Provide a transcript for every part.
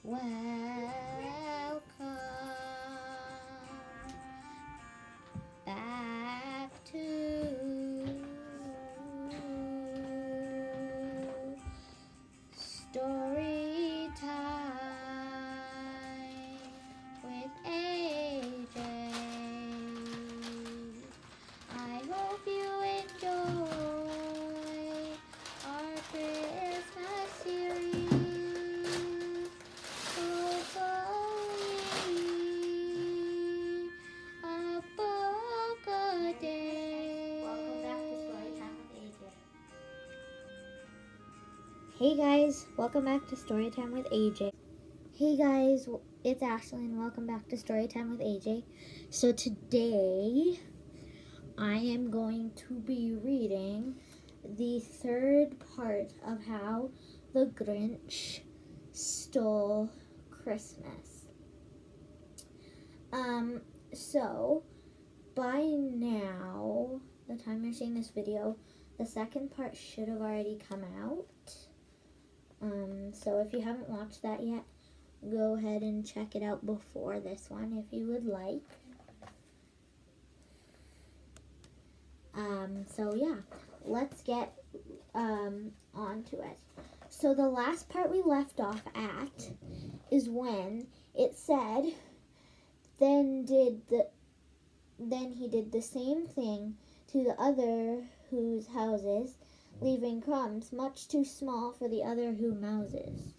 Welcome back to story time with AJ. I hope you enjoy our Christmas series. Hopefully, a book a day. Welcome back to Storytime with AJ. Hey guys, welcome back to Storytime with AJ. Hey guys, it's Ashley and welcome back to Storytime with AJ. So today, I am going to be reading the third part of How the Grinch Stole Christmas. So by now, the time you're seeing this video, the second part should have already come out. So if you haven't watched that yet, go ahead and check it out before this one if you would like. So yeah, let's get on to it. So the last part we left off at is when it said, then he did the same thing to the other whose houses, leaving crumbs much too small for the other who mouses.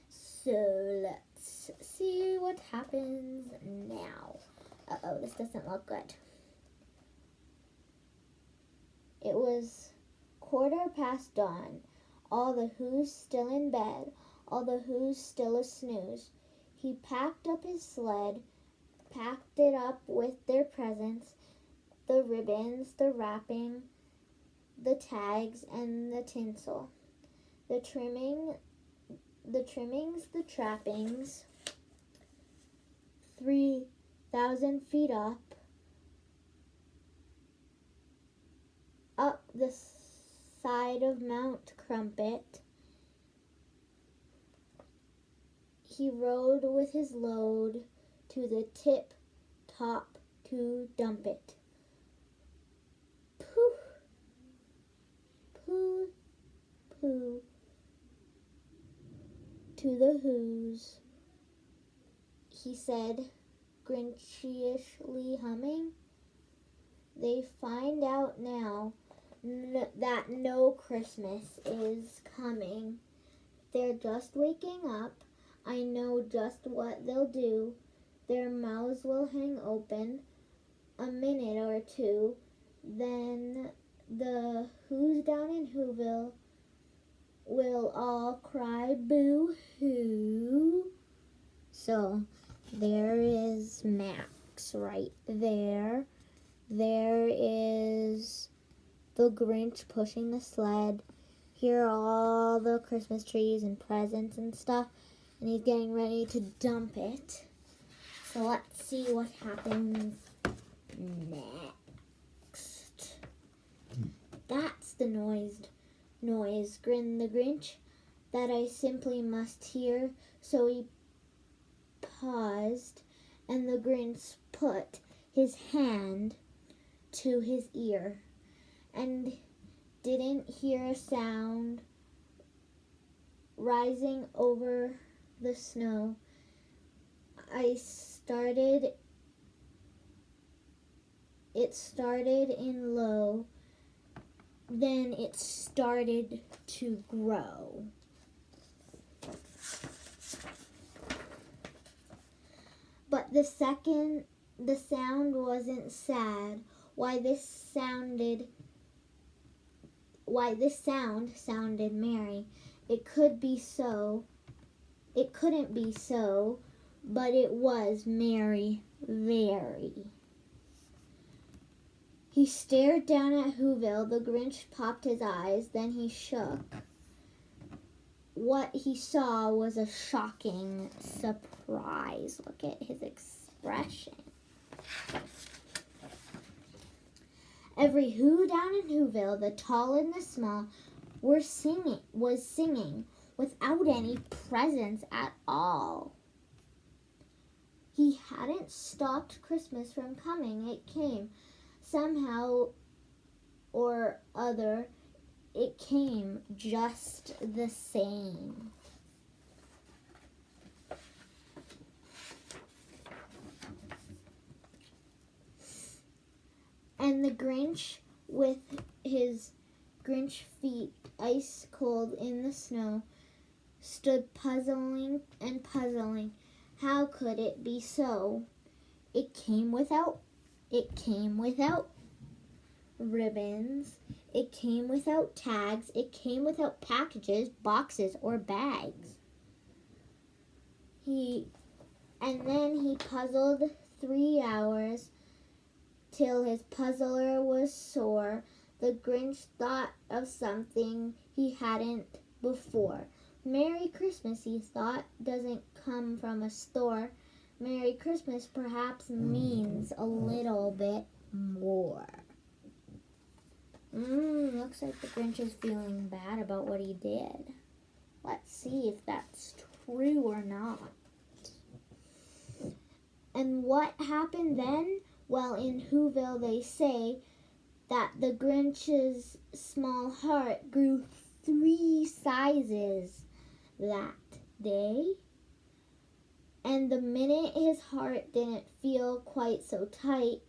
So let's see what happens now. Uh-oh, this doesn't look good. It was 15:15 dawn. All the who's still in bed, all the who's still a snooze. He packed up his sled, packed it up with their presents, the ribbons, the wrapping, the tags, and the tinsel, the trimmings, the trappings. 3,000 feet up the side of Mount Crumpet, he rode with his load to the tip top to dump it. Pooh, pooh, pooh, to the who's, he said, grinchishly humming. They find out now that no Christmas is coming. They're just waking up. I know just what they'll do. Their mouths will hang open a minute or two. Then the who's down in Whoville will all cry boo-hoo. So there is Max right there. There is the Grinch pushing the sled. Here are all the Christmas trees and presents and stuff. And he's getting ready to dump it. So let's see what happens next. That's the noise, grinned the Grinch, that I simply must hear. So he paused, and the Grinch put his hand to his ear and didn't hear a sound rising over the snow. It started in low, then it started to grow. But the sound wasn't sad. Why this sound sounded merry. It couldn't be so, but it was merry, very. He stared down at Whoville. The Grinch popped his eyes, then he shook. What he saw was a shocking surprise. Look at his expression. Every who down in Whoville, the tall and the small, was singing. without any presents at all. He hadn't stopped Christmas from coming. It came. Somehow or other, it came just the same. And the Grinch, with his Grinch feet ice cold in the snow, stood puzzling and puzzling. How could it be so? It came without ribbons. It came without tags. It came without packages, boxes, or bags. And then he puzzled 3 hours till his puzzler was sore. The Grinch thought of something he hadn't before. Merry Christmas, he thought, doesn't come from a store. Merry Christmas perhaps means a little bit more. Looks like the Grinch is feeling bad about what he did. Let's see if that's true or not. And what happened then? Well, in Whoville they say that the Grinch's small heart grew 3 sizes that day. And the minute his heart didn't feel quite so tight,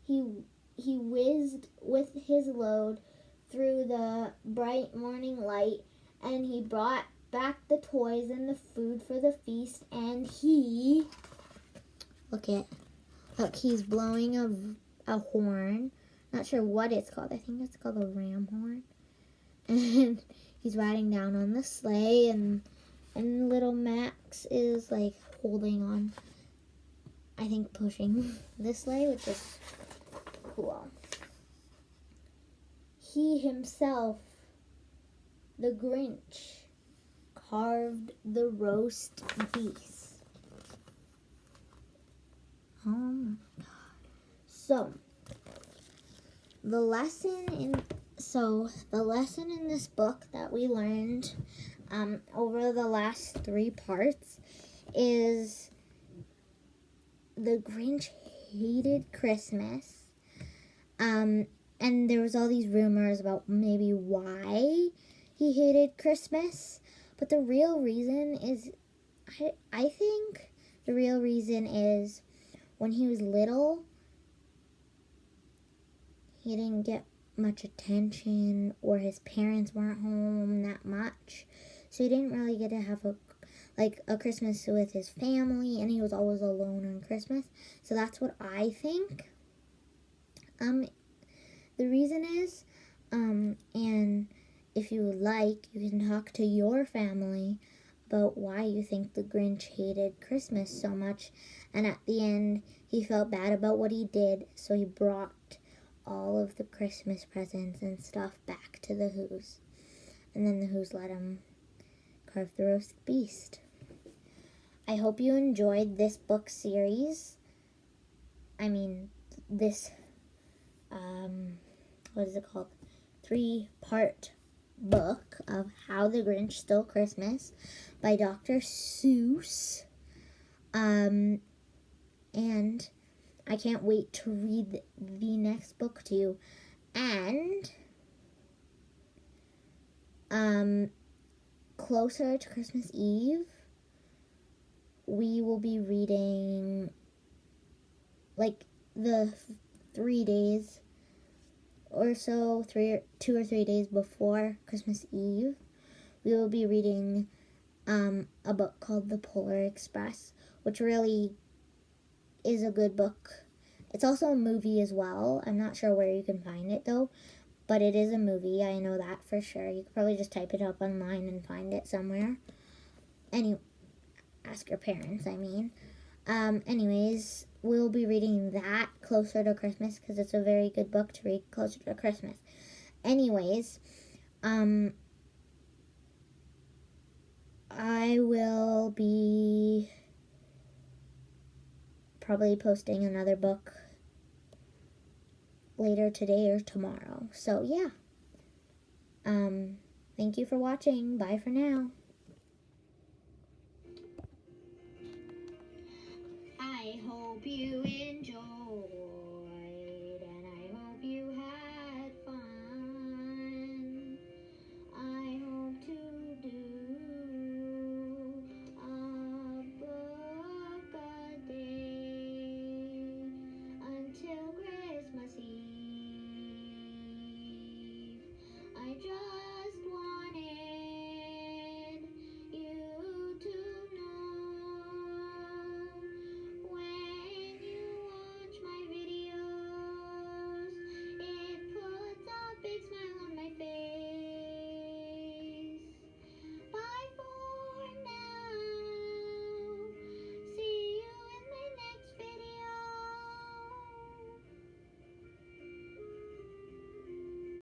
he whizzed with his load through the bright morning light, and he brought back the toys and the food for the feast, and he... Look, he's blowing a horn. Not sure what it's called. I think it's called a ram horn. And he's riding down on the sleigh, and little Max is like holding on, I think pushing the sleigh, which is cool. He himself, the Grinch, carved the roast beef. Oh my God. So the lesson in this book that we learned over the last 3 parts is the Grinch hated Christmas. And there was all these rumors about maybe why he hated Christmas. But the real reason is, I think the real reason is when he was little, he didn't get much attention, or his parents weren't home that much. So he didn't really get to have a Christmas with his family, and he was always alone on Christmas. So that's what I think. The reason is, and if you would like, you can talk to your family about why you think the Grinch hated Christmas so much. And at the end, he felt bad about what he did, so he brought all of the Christmas presents and stuff back to the Who's. And then the Who's let him carve the roast beast. I hope you enjoyed this book series. This, what is it called? 3-part book of How the Grinch Stole Christmas by Dr. Seuss. And I can't wait to read the next book to you. And closer to Christmas Eve, we will be reading the 3 days or so, 2 or 3 days before Christmas Eve. We will be reading a book called The Polar Express, which really is a good book. It's also a movie as well. I'm not sure where you can find it though, but it is a movie. I know that for sure. You could probably just type it up online and find it somewhere. Ask your parents, anyways, we'll be reading that closer to Christmas because it's a very good book to read closer to Christmas. Anyways, I will be probably posting another book later today or tomorrow. So yeah. Thank you for watching. Bye for now. I hope you enjoyed, and I hope you had